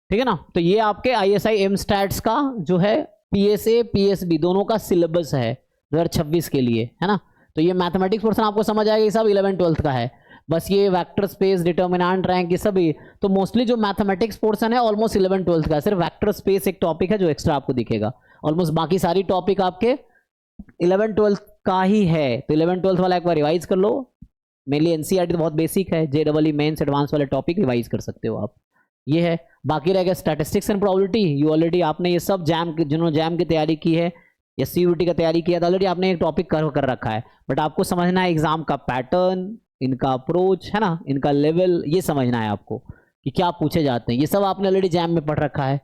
ठीक है ना। तो ये आपके ISI एम स्टैट्स का जो है PSA PSB दोनों का सिलेबस है 2026 के लिए, है ना। तो ये मैथमेटिक्स पोर्शन आपको समझ आएगा, ये सब 11th-12th का है। बस ये वेक्टर स्पेस, डिटर्मिनेंट, रैंक, ये सभी तो मोस्टली जो मैथमेटिक्स पोर्शन है ऑलमोस्ट 11th-12th का है। सिर्फ वेक्टर स्पेस एक टॉपिक है जो एक्स्ट्रा आपको दिखेगा, ऑलमोस्ट बाकी सारी टॉपिक आपके 11th-12th का ही है। तो 11th-12th वाला एक बार रिवाइज कर लो। मेनली NCERT तो बहुत बेसिक है, JEE मेंस एडवांस वाले टॉपिक रिवाइज कर सकते हो आप। ये है, बाकी रह गया statistics and probability. You already आपने ये सब जैम, जिन्होंने जैम की तैयारी की है या CUT का तैयारी किया था ऑलरेडी आपने एक टॉपिक कर रखा है, बट आपको समझना है एग्जाम का पैटर्न, इनका अप्रोच, है ना, इनका लेवल, ये समझना है आपको कि क्या पूछे जाते हैं। ये सब आपने ऑलरेडी जैम में पढ़ रखा है,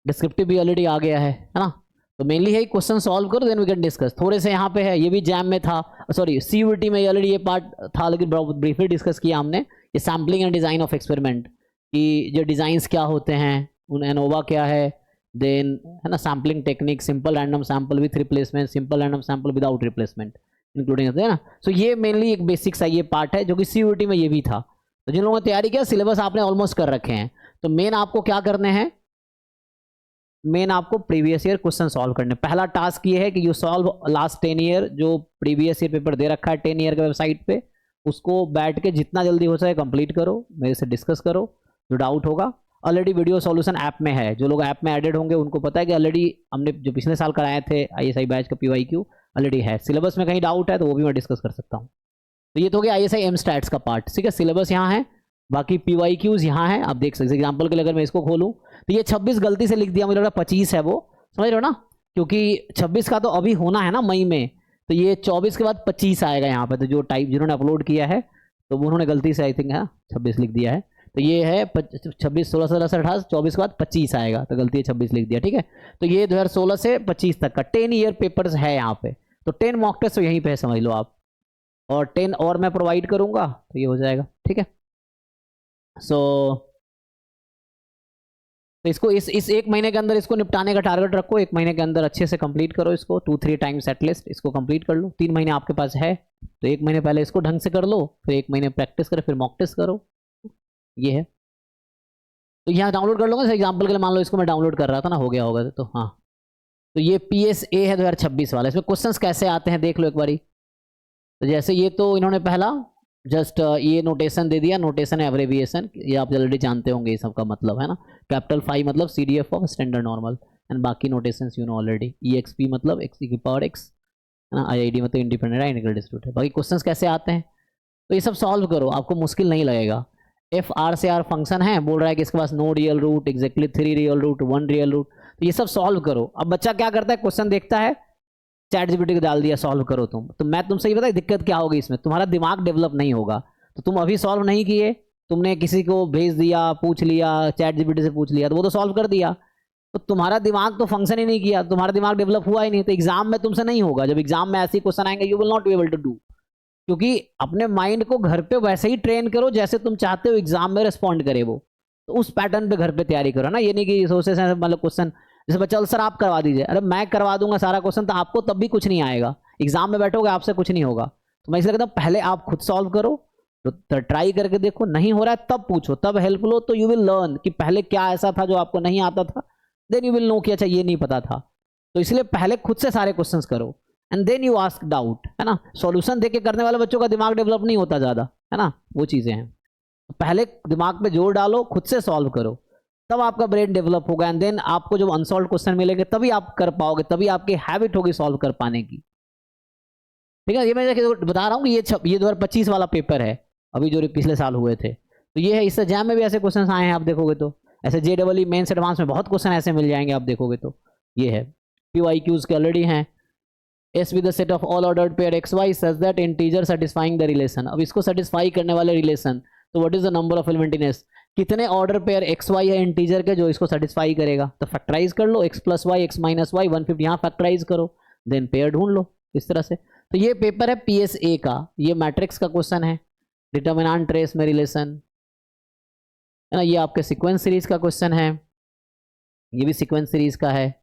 डिस्क्रिप्टिव भी ऑलरेडी आ गया है ना। तो मेनली है क्वेश्चन सॉल्व करो, देन वी कैन डिस्कस। थोड़े से यहाँ पे है, ये भी जैम में था, सॉरी CUT में ऑलरेडी ये पार्ट था, लेकिन ब्रीफली डिस्कस किया हमने। ये sampling and design of experiment की जो डिजाइंस क्या होते हैं, उन एनोवा क्या है, देन है ना sampling technique, simple random sample with replacement, simple random sample without replacement including, है ना। सो ये मेनली एक बेसिक सा ये पार्ट है जो कि CUT में ये भी था। तो जिन लोगों ने तैयारी किया सिलेबस आपने ऑलमोस्ट कर रखे हैं। तो मेन आपको क्या करने हैं, मेन आपको प्रीवियस ईयर क्वेश्चन सॉल्व करने। पहला टास्क ये है कि यू सॉल्व लास्ट 10 ईयर जो प्रीवियस ईयर पेपर दे रखा है 10 ईयर के वेबसाइट पे, उसको बैठ के जितना जल्दी हो सके कंप्लीट करो, मेरे से डिस्कस करो। जो डाउट होगा ऑलरेडी वीडियो सॉल्यूशन ऐप में है, जो लोग ऐप में एडेड होंगे उनको पता है कि ऑलरेडी हमने जो पिछले साल कराए थे ISI बैच का PYQ ऑलरेडी है। सिलेबस में कहीं डाउट है तो वो भी मैं डिस्कस कर सकता हूँ। तो ये तो हो गया ISI एम स्टैट्स का पार्ट, ठीक है। सिलेबस यहाँ है, बाकी PYQs यहाँ है, आप देख सकते। एग्जाम्पल के लिए अगर मैं इसको खोलूँ तो ये 26 गलती से लिख दिया, मुझे लग रहा 25 है वो, समझ रहे हो ना, क्योंकि 26 का तो अभी होना है ना मई में, तो ये 24 के बाद 25 आएगा यहाँ पे। तो जो टाइप जिन्होंने अपलोड किया है तो उन्होंने गलती से आई थिंक है 26 लिख दिया है। तो ये है 26, 16, 17, 18, 24 के बाद 25 आएगा, तो गलती है 26 लिख दिया, ठीक है। तो ये 2016 से 25 तक का 10 ईयर पेपर्स है यहाँ पे। तो 10 मॉक टेस्ट तो यहीं पे है, समझ लो आप, और 10 और मैं प्रोवाइड करूंगा तो ये हो जाएगा, ठीक है। तो इसको इस एक महीने के अंदर इसको निपटाने का टारगेट रखो, एक महीने के अंदर अच्छे से कंप्लीट करो इसको, 2-3 टाइम्स एटलीस्ट इसको कंप्लीट कर लो। 3 महीने आपके पास है तो 1 महीने पहले इसको ढंग से कर लो, फिर 1 महीने प्रैक्टिस करो, फिर मॉक टेस्ट करो, ये है। तो यहाँ डाउनलोड कर लूँगा एग्जाम्पल के लिए, मान लो इसको मैं डाउनलोड कर रहा था ना, हो गया होगा तो हाँ। तो ये PSA है 2026 वाला, इसमें क्वेश्चंस कैसे आते हैं देख लो एक बारी। तो जैसे ये तो इन्होंने पहला जस्ट ये नोटेशन दे दिया, नोटेशन एब्रेविएशन, ये आप ऑलरेडी जानते होंगे ये सब का मतलब, है ना। कैपिटल 5 मतलब CDF of standard normal, and बाकी notations you know already. EXP मतलब x की पावर x, है ना। IID मतलब इंडिपेंडेंट आइडेंटिकल डिस्ट्रीब्यूट है। बाकी क्वेश्चंस कैसे आते हैं तो ये सब सॉल्व करो, आपको मुश्किल नहीं लगेगा। FR से R फंक्शन है, बोल रहा है कि इसके पास no real root, exactly 3 real root, 1 real root, तो ये सब सॉल्व करो। अब बच्चा क्या करता है, क्वेश्चन देखता है, ChatGPT को डाल दिया सॉल्व करो तुम, तो मैं तुमसे ये बताया दिक्कत क्या होगी इसमें, तुम्हारा दिमाग डेवलप नहीं होगा। तो तुम अभी सॉल्व नहीं किए, तुमने किसी को भेज दिया, पूछ लिया, ChatGPT से पूछ लिया, तो वो तो सॉल्व कर दिया, तो तुम्हारा दिमाग तो फंक्शन ही नहीं किया, तुम्हारा दिमाग डेवलप हुआ ही नहीं, तो एग्जाम में तुमसे नहीं होगा। जब एग्जाम में ऐसे क्वेश्चन आएंगे you will not be able to do, क्योंकि अपने माइंड को घर पे वैसे ही ट्रेन करो जैसे तुम चाहते हो एग्जाम में रिस्पॉन्ड करे वो, तो उस पैटर्न पे घर पे तैयारी करो ना। ये नहीं कि सोचे मतलब क्वेश्चन जैसे बच्चा सर आप करवा दीजिए, अरे मैं करवा दूंगा सारा क्वेश्चन, तो आपको तब भी कुछ नहीं आएगा, एग्जाम में बैठोगे आपसे कुछ नहीं होगा। तो मैं इसलिए कहता हूँ पहले आप खुद सॉल्व करो, तो ट्राई करके देखो, नहीं हो रहा है तब पूछो, तब हेल्प लो, तो यू विल लर्न कि पहले क्या ऐसा था जो आपको नहीं आता था, देन यू विल नो कि अच्छा ये नहीं पता था। तो इसलिए पहले खुद से सारे क्वेश्चंस करो and then you ask doubt, है ना। सॉल्यूशन देख के करने वाले बच्चों का दिमाग डेवलप नहीं होता ज़्यादा, है ना, वो चीज़ें हैं। पहले दिमाग पे जोर डालो, खुद से सॉल्व करो, तब आपका ब्रेन डेवलप होगा, एंड देन आपको जब अनसॉल्व क्वेश्चन मिलेंगे तभी आप कर पाओगे, तभी आपकी हैबिट होगी सॉल्व कर पाने की, ठीक है। ये मैं बता रहा हूँ कि ये 2025 वाला पेपर है, अभी जो पिछले साल हुए थे, तो ये है। इससे जैम में भी ऐसे क्वेश्चन आए हैं, आप देखोगे तो ऐसे JEE मेंस एडवांस में बहुत क्वेश्चन ऐसे मिल जाएंगे, आप देखोगे तो ये है। PYQs के ऑलरेडी हैं। S with the set of all ordered pair XY such that integer satisfying the relation। अब इसको सेटिस्फाई करने वाले रिलेशन, तो what is the number of element in S, कितने ऑर्डर पेयर XY है इंटीजर के जो इसको सेटिस्फाई करेगा, तो फैक्टराइज कर लो, x + y x - y 150, यहाँ फैक्टराइज करो, देन पेयर ढूंढ लो इस तरह से। तो ये पेपर है PSA का, ये मैट्रिक्स का क्वेश्चन है, डिटर्मिनेंट ट्रेस में रिलेशन, है ना। ये आपके सीक्वेंस सीरीज का क्वेश्चन है, ये भी सीक्वेंस सीरीज का है।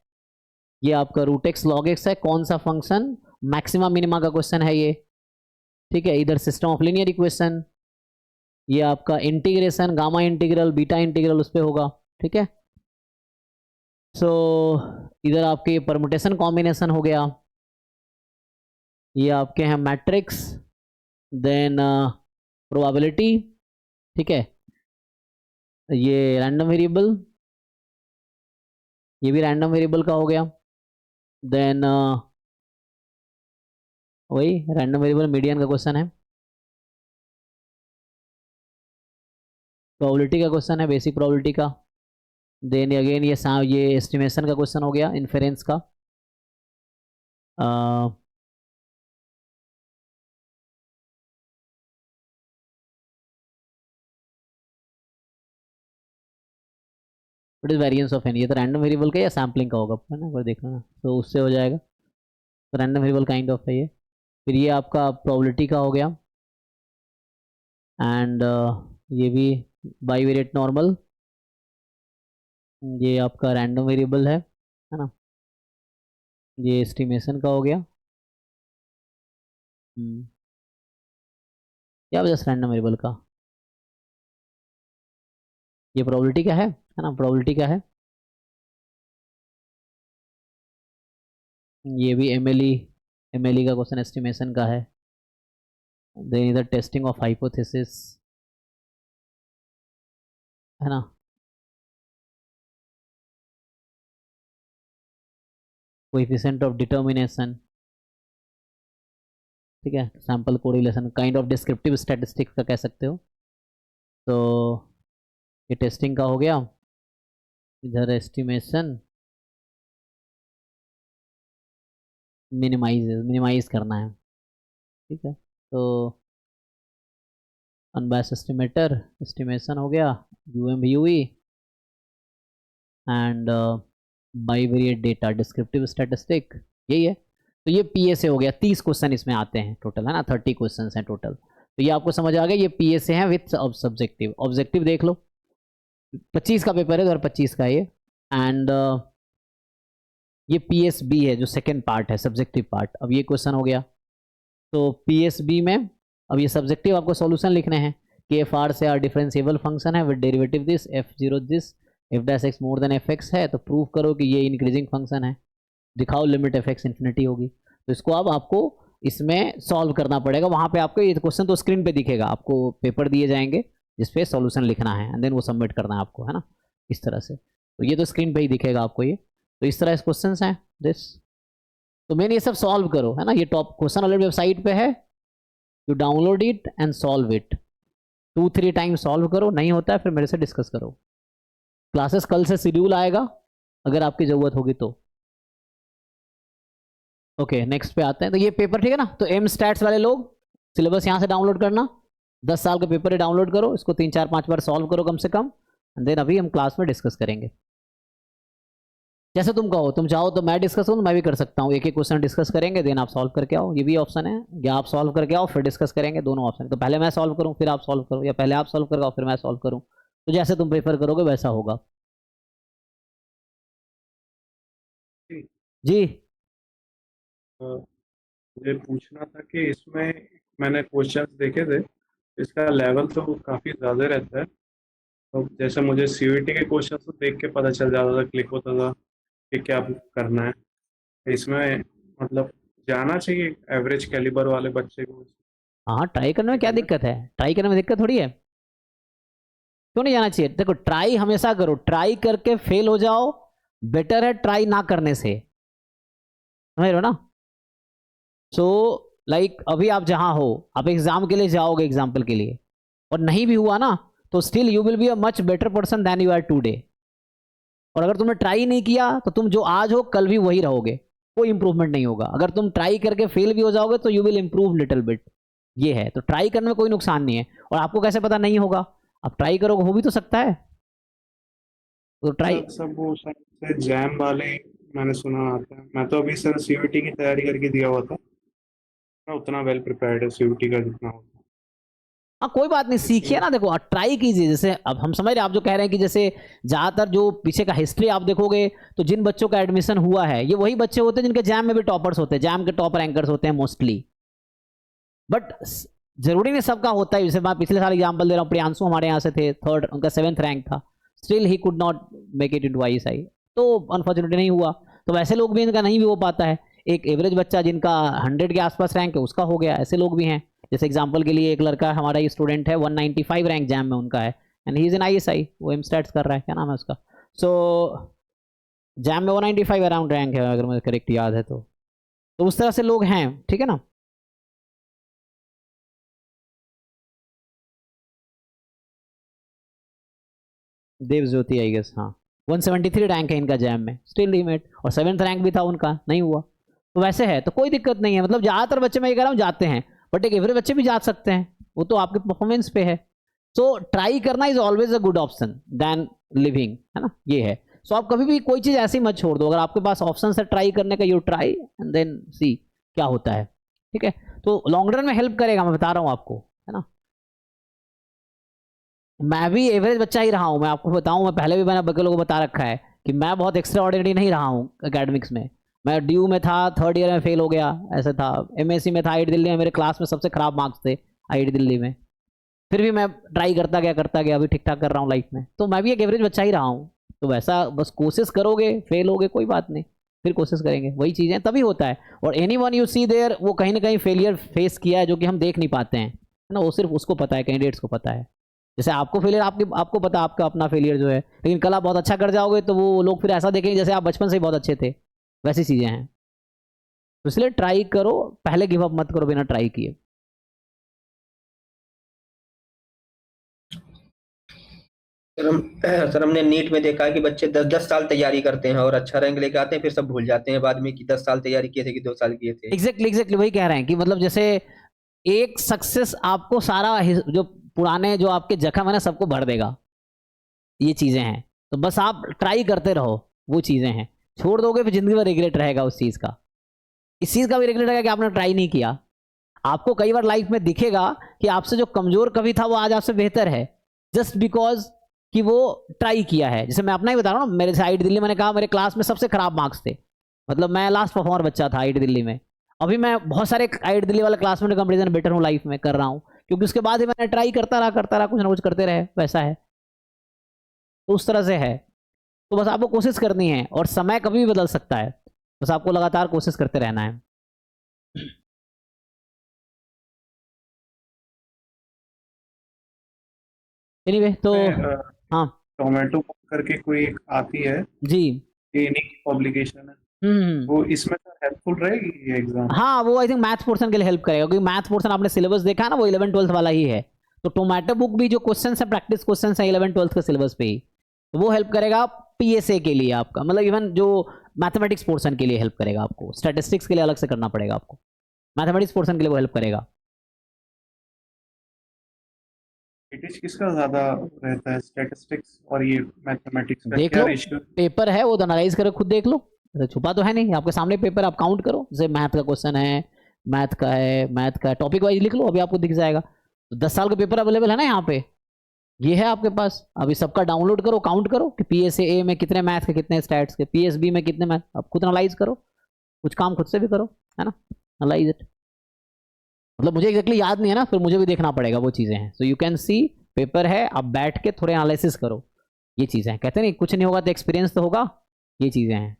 ये आपका रूट एक्स लॉग एक्स है, कौन सा फंक्शन, मैक्सिमा मिनिमा का क्वेश्चन है ये, ठीक है। इधर सिस्टम ऑफ लीनियर इक्वेशन, ये आपका integration gamma integral beta integral उस पर होगा, ठीक है। सो इधर आपके परमुटेशन कॉम्बिनेशन हो गया, ये आपके हैं मैट्रिक्स, देन प्रोबेबिलिटी, ठीक है। ये रैंडम वेरिएबल, ये भी रैंडम वेरिएबल का हो गया। देन वही रैंडम वेरिएबल मीडियन का क्वेश्चन है, प्रोबेबिलिटी का क्वेश्चन है, बेसिक प्रोबेबिलिटी का। देन अगेन ये एस्टिमेशन का क्वेश्चन हो गया, इन्फेरेंस का। What is variance of n, ये तो रैंडम वेरिएबल का या सैम्पलिंग का होगा, है ना, एक बार देख लेना, तो उससे हो जाएगा। तो रैंडम वेरिएबल काइंड ऑफ है ये। फिर ये आपका प्रोबेबिलिटी का हो गया, एंड ये भी बाईवेरिएट नॉर्मल, ये आपका रैंडम वेरिएबल है ना। ये एस्टिमेशन का हो गया, या जस्ट रैंडम वेरिएबल का। ये प्रोबेबिलिटी का है ना, प्रोबेबिलिटी का है। ये भी एमएलई का क्वेश्चन एस्टिमेशन का है। देन इधर टेस्टिंग ऑफ हाइपोथेसिस, है ना। कोएफिशिएंट ऑफ डिटर्मिनेशन, ठीक है। Sample correlation, kind of descriptive statistics का कह सकते हो। तो ये टेस्टिंग का हो गया, इधर एस्टिमेशन, मिनिमाइज करना है, ठीक है। तो अनबायस्ड एस्टिमेटर, एस्टिमेशन हो गया, UMVUE, and bivariate data, descriptive statistic, यही है। तो ये पीएसए हो गया, 30 क्वेश्चन इसमें आते हैं टोटल, है ना, 30 क्वेश्चन हैं टोटल। तो ये आपको समझ आ गया, ये पीएसए है विथ सब्जेक्टिव। ऑब्जेक्टिव देख लो, 25 का पेपर है, 2025 का ये। एंड ये पीएसबी है जो सेकेंड पार्ट है, सब्जेक्टिव पार्ट। अब ये क्वेश्चन हो गया, तो पीएसबी में अब ये सब्जेक्टिव आपको सॉल्यूशन लिखने हैं कि एफ आर से आर डिफरेंशिएबल फंक्शन है with derivative this, F zero this, F dash x more than F x है, तो प्रूव करो कि ये इंक्रीजिंग फंक्शन है, दिखाओ लिमिट एफ एक्स इन्फिनिटी होगी। तो इसको अब आपको इसमें सॉल्व करना पड़ेगा। वहाँ पे आपको ये क्वेश्चन तो स्क्रीन पे दिखेगा, आपको पेपर दिए जाएंगे जिसपे सॉल्यूशन लिखना है, एंड देन वो सबमिट करना है आपको, है ना, इस तरह से। तो ये तो स्क्रीन पे ही दिखेगा आपको ये। तो इस तरह के क्वेश्चन हैं दिस। तो मेन ये सब सॉल्व करो, है ना। ये टॉप क्वेश्चन ऑलरेडी वेबसाइट पे है, you download it and solve it, 2-3 time solve करो, नहीं होता है फिर मेरे से डिस्कस करो। क्लासेस कल से शेड्यूल आएगा अगर आपकी ज़रूरत होगी तो। ओके नेक्स्ट पे आते हैं। तो ये पेपर ठीक है ना, तो एम स्टैट्स वाले लोग सिलेबस यहाँ से डाउनलोड करना, 10 साल का पेपर है, डाउनलोड करो इसको, 3-4-5 बार सॉल्व करो कम से कम, एंड देन अभी हम क्लास में डिस्कस करेंगे। जैसे तुम कहो, तुम चाहो तो मैं डिस्कस करूँ, मैं भी कर सकता हूँ, एक एक क्वेश्चन डिस्कस करेंगे, देन आप सॉल्व करके आओ, ये भी ऑप्शन है, या आप सॉल्व करके आओ फिर डिस्कस करेंगे, दोनों ऑप्शन। तो पहले मैं सॉल्व करूँ फिर आप सॉल्व करो, या पहले आप सॉल्व करके आओ फिर मैं सॉल्व करूँ, तो जैसे तुम प्रेफर करोगे वैसा होगा। जी मुझे पूछना था कि इसमें मैंने क्वेश्चंस देखे थे, इसका लेवल तो काफ़ी ज़्यादा रहता है। तो जैसे मुझे सीयूईटी के क्वेश्चंस तो देख के पता चल जाता था, क्लिक होता था कि क्या करना है। तो इसमें मतलब जाना चाहिए एवरेज कैलिबर वाले बच्चे को हाँ, ट्राई करने में क्या करना। दिक्कत है, ट्राई करने में दिक्कत थोड़ी है, क्यों नहीं जाना चाहिए। देखो ट्राई हमेशा करो, ट्राई करके फेल हो जाओ बेटर है ट्राई ना करने से, समझ रहे हो ना। सो लाइक अभी आप जहां हो, आप एग्जाम के लिए जाओगे एग्जाम्पल के लिए, और नहीं भी हुआ ना, तो still you will be a much better person than you are today. और अगर तुमने ट्राई नहीं किया तो तुम जो आज हो कल भी वही रहोगे, कोई इंप्रूवमेंट नहीं होगा। अगर तुम ट्राई करके फेल भी हो जाओगे तो you will improve little bit, ये है। तो ट्राई करने में कोई नुकसान नहीं है। और आपको कैसे पता नहीं होगा, आप ट्राई करोगे, हो भी तो सकता है, तो ट्राई। सब वो शायद से जैम वाले मैंने सुना आता है। मैं तो अभी सर सीयूईटी की तैयारी करके दिया हुआ था, मैं उतना वेल प्रिपेयर्ड है सीयूईटी का जितना होता हाँ कोई बात नहीं, है सीखिए इसमें। ना। देखो ट्राई कीजिए, जैसे अब हम समझ रहे हैं आप जो कह रहे हैं कि जैसे ज़्यादातर जो पीछे का हिस्ट्री आप देखोगे तो जिन बच्चों का एडमिशन हुआ है ये वही बच्चे होते हैं जिनके जैम में भी टॉपर्स होते हैं, जैम के टॉप रैंकर्स होते हैं मोस्टली। बट जरूरी नहीं सबका होता है, जैसे मैं पिछले साल एग्जांपल दे रहा हूँ, प्रियांशु हमारे यहाँ से थे, थर्ड, उनका 7th रैंक था, still he could not make it into ISI, तो अनफॉर्चुनेटली नहीं हुआ। तो वैसे लोग भी इनका नहीं भी हो पाता है। एक एवरेज बच्चा जिनका 100 के आसपास रैंक है उसका हो गया, ऐसे लोग भी हैं। जैसे एग्जाम्पल के लिए एक लड़का हमारा ये स्टूडेंट है, 195 रैंक जैम में उनका है, and he is in ISI, वो एमस्टैट्स कर रहा है, क्या नाम है उसका, सो जैम में 195 अराउंड रैंक है अगर मुझे करेक्ट याद है तो उस तरह से लोग हैं, ठीक है ना। देव ज्योति आई गेस, हाँ 173 रैंक है इनका जैम में, स्टिल ही मेट, और 7th रैंक भी था उनका, नहीं हुआ। तो वैसे है, तो कोई दिक्कत नहीं है, मतलब ज़्यादातर बच्चे मैं ये कह रहा हूँ जाते हैं, बट एक एवरेज बच्चे भी जा सकते हैं, वो तो आपके परफॉर्मेंस पे है। सो ट्राई करना is always a good option than living, है ना, ये है। सो आप कभी भी कोई चीज़ ऐसी मत छोड़ दो, अगर आपके पास ऑप्शन है ट्राई करने का, यू ट्राई एंड देन सी क्या होता है, ठीक है। तो लॉन्ग रन में हेल्प करेगा, मैं बता रहा हूँ आपको, है ना। मैं भी एवरेज बच्चा ही रहा हूँ, मैं आपको बताऊँ, मैं पहले भी मैंने बाकी लोगों को बता रखा है कि मैं बहुत एक्स्ट्रा ऑर्डिनरी नहीं रहा हूँ एकेडमिक्स में। मैं ड्यू में था, 3rd ईयर में फेल हो गया, ऐसा था। एमएससी में था, आईआईटी दिल्ली में मेरे क्लास में सबसे खराब मार्क्स थे आईआईटी दिल्ली में, फिर भी मैं ट्राई करता गया, अभी ठीक ठाक कर रहा हूँ लाइफ में। तो मैं भी एक एवरेज बच्चा ही रहा हूँ। तो वैसा बस कोशिश करोगे, फेल होगे कोई बात नहीं, फिर कोशिश करेंगे, वही चीज़ें तभी होता है। और any one you see there, वो कहीं ना कहीं फेलियर फेस किया है जो कि हम देख नहीं पाते हैं, है ना, वो सिर्फ उसको पता है, कैंडिडेट्स को पता है। जैसे आपको फेलियर आपको पता आपका अपना फेलियर जो है, लेकिन कल आप बहुत अच्छा कर जाओगे तो वो लोग फिर ऐसा देखेंगे जैसे आप बचपन से ही बहुत अच्छे थे, वैसी चीज़ें हैं। तो इसलिए ट्राई करो, पहले गिव अप मत करो बिना ट्राई किए। सर हमने नीट में देखा है कि बच्चे 10-10 साल तैयारी करते हैं और अच्छा रैंक लेके आते हैं, फिर सब भूल जाते हैं बाद में कि 10 साल तैयारी किए थे कि 2 साल किए थे। एग्जैक्टली वही कह रहे हैं कि मतलब जैसे एक सक्सेस आपको सारा जो पुराने जो आपके जख्म है ना सबको भर देगा, ये चीज़ें हैं। तो बस आप ट्राई करते रहो, वो चीज़ें हैं। छोड़ दोगे फिर जिंदगी भर रिग्रेट रहेगा उस चीज़ का, इस चीज़ का भी रिग्रेट रहेगा कि आपने ट्राई नहीं किया। आपको कई बार लाइफ में दिखेगा कि आपसे जो कमजोर कभी था वो आज आपसे बेहतर है, जस्ट बिकॉज कि वो ट्राई किया है। जैसे मैं अपना ही बता रहा हूँ, मेरे से आईआईटी दिल्ली, मैंने कहा मेरे क्लास में सबसे खराब मार्क्स थे, मतलब मैं लास्ट परफॉर्मर बच्चा था आईआईटी दिल्ली में। अभी मैं बहुत सारे आईआईटी दिल्ली वाले क्लासमेट कंपेरिजन बेटर हूँ लाइफ में, कर रहा हूँ, क्योंकि उसके बाद ही मैंने ट्राई करता रहा, कुछ ना कुछ करते रहे, वैसा है। तो उस तरह से है। तो बस आपको कोशिश करनी है, और समय कभी भी बदल सकता है, बस आपको लगातार कोशिश करते रहना है। एनीवे तो हाँ टोमेटो करके कोई एक आती है जी, ये इन्हीं की पब्लिकेशन है, वो इसमें तो हेल्पफुल रहेगी ये एग्जाम। हाँ वो आई थिंक मैथ्स पोर्शन के लिए हेल्प करेगा, क्योंकि मैथ्स पोर्शन आपने सिलेबस देखा है ना, वो 11th-12th वाला ही है। तो टोमेटो बुक भी जो क्वेश्चन है, प्रैक्टिस क्वेश्चन है 11th-12th के सिलेबस पे ही, तो वो हेल्प करेगा पीएसए के लिए आपका, मतलब इवन जो मैथमेटिक्स पोर्शन के लिए हेल्प करेगा आपको, स्टैटिस्टिक्स के लिए अलग से करना पड़ेगा आपको, मैथमेटिक्स पोर्शन के लिए वो हेल्प करेगा। वेटेज किसका ज्यादा रहता है, स्टैटिस्टिक्स और ये मैथमेटिक्स का देख क्या लो, रेशियो? पेपर है वो तो एनालाइज करो, खुद देख लो, तो छुपा तो है नहीं आपके सामने पेपर, आप काउंट करो, जैसे मैथ का क्वेश्चन है, मैथ का टॉपिक वाइज लिख लो, अभी आपको दिख जाएगा। तो 10 साल का पेपर अवेलेबल है ना यहाँ पे, ये है आपके पास, अभी सबका डाउनलोड करो, काउंट करो कि पीएसए में कितने मैथ के, कितने स्टैट्स के, पीएसबी में कितने मैथ, आप खुद एनालाइज करो, कुछ काम खुद से भी करो, है ना, एनालाइज इट। मतलब मुझे एग्जैक्टली याद नहीं है ना, फिर मुझे भी देखना पड़ेगा, वो चीज़ें हैं। So you can C paper है, आप बैठ के थोड़े एनालिसिस करो, ये चीज़ें हैं। कहते नहीं कुछ नहीं होगा तो एक्सपीरियंस तो होगा, ये चीज़ें हैं।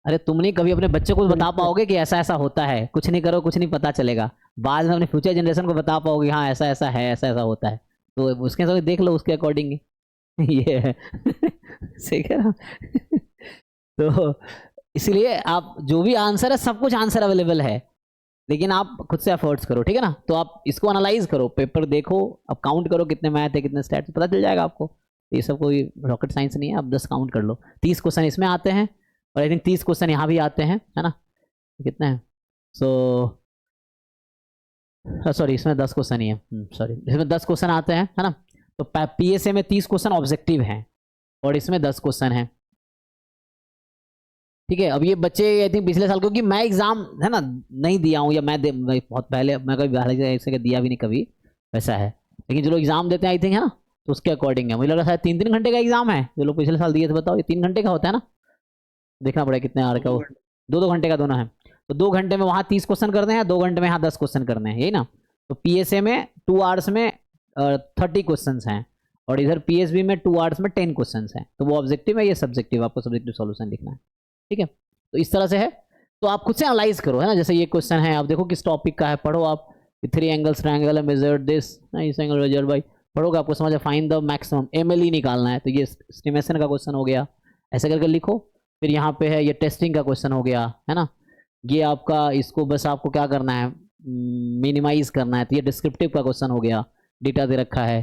अरे तुम नहीं कभी अपने बच्चे को बता पाओगे कि ऐसा ऐसा होता है, कुछ नहीं करो कुछ नहीं पता चलेगा, बाद में अपने फ्यूचर जनरेशन को बता पाओगे हाँ ऐसा ऐसा है, ऐसा ऐसा होता है, तो उसके सब देख लो उसके अकॉर्डिंग ये है सही कह रहा हूं? तो इसलिए आप जो भी आंसर है, सब कुछ आंसर अवेलेबल है, लेकिन आप खुद से एफर्ट्स करो, ठीक है ना। तो आप इसको एनालाइज करो, पेपर देखो, आप काउंट करो कितने मैथ है कितने स्टैट्स, पता चल जाएगा आपको। ये सब कोई रॉकेट साइंस नहीं है, आप 10 काउंट कर लो, 30 क्वेश्चन इसमें आते हैं, और आई थिंक 30 क्वेश्चन यहाँ भी आते हैं, है ना, कितने हैं, सो सॉरी इसमें 10 क्वेश्चन ही है, सॉरी इसमें 10 क्वेश्चन आते हैं, है ना। तो पीएसए में 30 क्वेश्चन ऑब्जेक्टिव हैं, और इसमें 10 क्वेश्चन हैं, ठीक है। अब ये बच्चे आई थिंक पिछले साल, क्योंकि मैं एग्जाम है ना नहीं दिया हूँ, या मैं बहुत पहले, मैं कभी ऐसे दिया भी नहीं कभी, वैसा है। लेकिन जो लोग एग्जाम देते हैं आई थिंक है ना, तो उसके अकॉर्डिंग है, मुझे लग रहा है 3-3 घंटे का एग्जाम है, जो लोग पिछले साल दिए थे। बताओ ये 3 घंटे का होता है ना, देखना पड़ेगा कितने आवर का, वो 2-2 घंटे का दोनों है। तो 2 घंटे में वहाँ 30 क्वेश्चन करने हैं, 2 घंटे में यहाँ 10 क्वेश्चन करने हैं, यही ना। तो पीएसए में 2 आवर्स में 30 क्वेश्चन हैं और इधर पीएसबी में 2 आवर्स में 10 क्वेश्चन हैं। तो वो ऑब्जेक्टिव है, ये सब्जेक्टिव, आपको सब्जेक्टिव सॉल्यूशन लिखना है, ठीक है। तो इस तरह से है, तो आप खुद से एनालाइज करो, है ना। जैसे ये क्वेश्चन है, आप देखो किस टॉपिक का है, पढ़ो आप। 3 एंगल्स ट्रायंगल है, मेजर्ड दिस, इस एंगल मेजर्ड बाय, पढ़ोगे आपको समझ फाइंड द मैक्सिमम एमएलई निकालना है। तो ये एस्टिमेशन का क्वेश्चन हो गया, ऐसे करके लिखो। फिर यहाँ पे है ये टेस्टिंग का क्वेश्चन हो गया, है ना। ये आपका, इसको बस आपको क्या करना है, मिनिमाइज करना है। तो ये डिस्क्रिप्टिव का क्वेश्चन हो गया, डेटा दे रखा है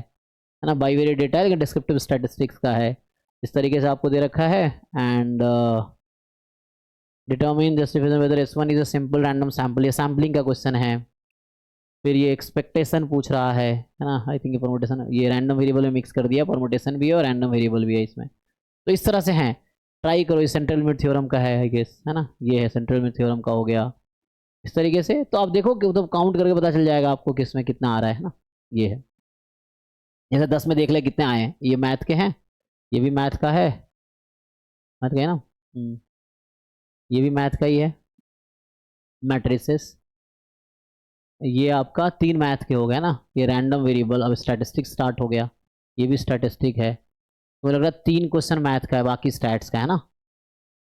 ना, बाइवेरिएट डेटा है लेकिन डिस्क्रिप्टिव स्टैटिस्टिक्स का है, इस तरीके से आपको दे रखा है। And determine justification whether S1 is a simple random sample, ये सैम्पलिंग का क्वेश्चन है। फिर ये एक्सपेक्टेशन पूछ रहा है ना। आई थिंक ये परमुटेशन, ये रैंडम वेरिएबल में मिक्स कर दिया, परमुटेशन भी है और रैंडम वेरिएबल भी है इसमें। तो इस तरह से हैं, ट्राई करो। ये सेंट्रल लिमिट थ्योरम का है आई गेस, है ना। ये है सेंट्रल लिमिट थ्योरम का हो गया इस तरीके से। तो आप देखो कि मतलब काउंट करके पता चल जाएगा आपको किस में कितना आ रहा है ना। ये है, जैसे 10 में देख ले कितने आए हैं। ये मैथ के हैं, ये भी मैथ का है, मैथ का है ना। ये भी मैथ का ही है, मैट्रिसेस। ये आपका 3 मैथ के हो गए ना। ये रैंडम वेरिएबल, अब स्टैटिस्टिक स्टार्ट हो गया, ये भी स्टैटिस्टिक है। तो लग रहा है 3 क्वेश्चन मैथ का है, बाकी स्टैट्स का है ना।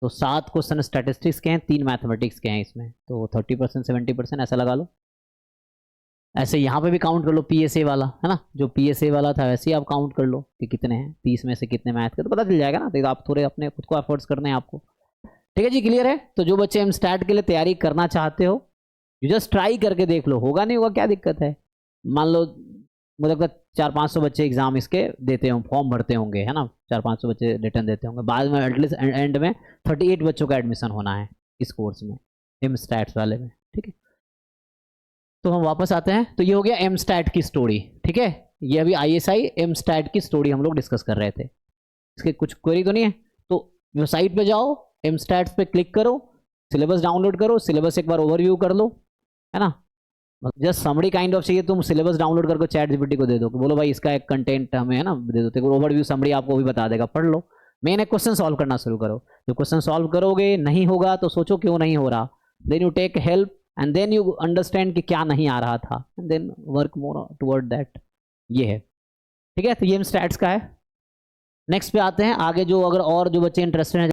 तो 7 क्वेश्चन स्टैटिस्टिक्स के हैं, 3 मैथमेटिक्स के हैं इसमें। तो 30% 70% ऐसा लगा लो। ऐसे यहाँ पे भी काउंट कर लो, पीएसए वाला है ना, जो पीएसए वाला था वैसे ही आप काउंट कर लो कि कितने हैं, 30 में से कितने मैथ के, तो पता चल जाएगा ना। तो आप थोड़े अपने खुद को एफर्ट्स करने हैं आपको, ठीक है जी। क्लियर है। तो जो बच्चे एमस्टैट के लिए तैयारी करना चाहते हो, यू जस्ट ट्राई करके देख लो, होगा नहीं होगा क्या दिक्कत है। मान लो मुझे लगता है 400-500 बच्चे एग्जाम इसके देते हों, फॉर्म भरते होंगे, है ना। 400-500 बच्चे रिटर्न देते होंगे, बाद में एटलीस्ट एंड में 38 बच्चों का एडमिशन होना है इस कोर्स में, एमस्टैट्स वाले में, ठीक है। तो हम वापस आते हैं। तो ये हो गया एमस्टैट की स्टोरी, ठीक है। ये अभी ISI एमस्टैट की स्टोरी हम लोग डिस्कस कर रहे थे। इसके कुछ क्वेरी तो नहीं है, तो वेबसाइट पे जाओ, एमस्टैट्स पे क्लिक करो, सिलेबस डाउनलोड करो, सिलेबस एक बार ओवरव्यू कर लो, है ना। जस्ट समरी काइंड ऑफ चाहिए, तुम सिलेबस डाउनलोड करके ChatGPT को दे दो, बोलो भाई इसका एक कंटेंट हमें, है ना, दे दो। तो ओवरव्यू समरी आपको भी बता देगा, पढ़ लो। मेन एक क्वेश्चन सॉल्व करना शुरू करो। जो क्वेश्चन सॉल्व करोगे नहीं होगा तो सोचो क्यों नहीं हो रहा, then you take help and then you understand कि क्या नहीं आ रहा था, and then work more toward that. ये है, ठीक है। तो ये एमस्टैट्स का है। नेक्स्ट पे आते हैं आगे, जो अगर और जो बच्चे इंटरेस्टेड हैं